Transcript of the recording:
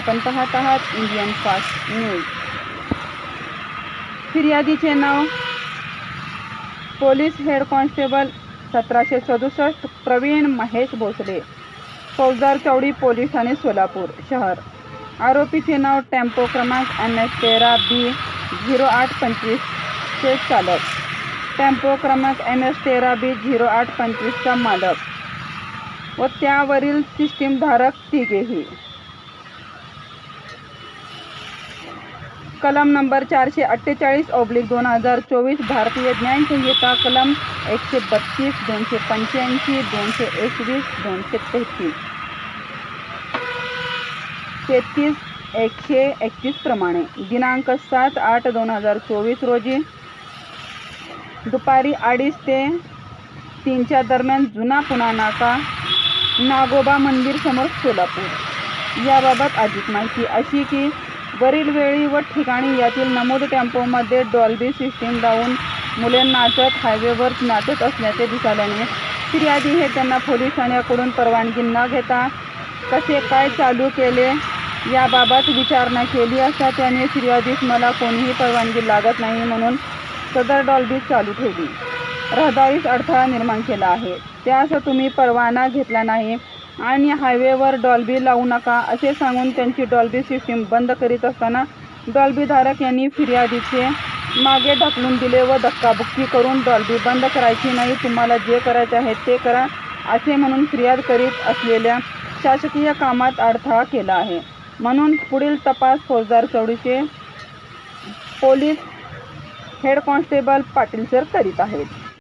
आपण पाहत आहात इंडियन फास्ट न्यूज। फिर्यादीचे नाव police head constable 1767 Pravin Mahesh Bhosale, फौजदार चौडी पोलीस ठाणे सोलापूर शहर। आरोपीचे नाव टेम्पो क्रमांक MS13B0825 चे चालक, टेम्पो क्रमांक MS13B0825 चा मालक व त्यावरील सिस्टीम धारक तिघेही। कलम नंबर 448/2024 भारतीय न्याय संहिता कलम 132, 285, 221, 233, 33, 131 प्रमाणे दिनांक 7/8/2024 रोजी दुपारी 2:30 ते 3च्या दरम्यान जुना पुणा नाका नागोबा मंदिर समोर सोलापूर। याबाबत अधिक माहिती अशी की वरील वेळी व ठिकाणी यातील नमूद टेम्पोमध्ये डॉल्बी सिस्टीम लावून मुले नाचत हायवेवर नाचत असल्याचे दिसल्याने फिर्यादी हे त्यांना पोलीस ठाण्याकडून परवानगी न घेता कसे काय चालू केले याबाबत विचारणा केली असता त्याने फिर्यादीस मला कोणीही परवानगी लागत नाही म्हणून सदर डॉल्बी चालू ठेवली, रहदारीस अडथळा निर्माण केला आहे, त्यास तुम्ही परवाना घेतला नाही आणि हायवेवर डॉल्बी लावू नका असे सांगून त्यांची डॉल्बी सिस्टीम बंद करीत असताना डॉल्बी धारक यांनी फिर्यादीचे मागे ढकलून दिले व धक्काबुक्की करून डॉल्बी बंद करायची नाही, तुम्हाला जे करायचे आहे ते करा असे म्हणून फिर्याद करीत असलेल्या शासकीय कामात अडथळा केला आहे, म्हणून पुढील तपास फौजदार चौडीचे police head constable Patil sir करीत आहेत।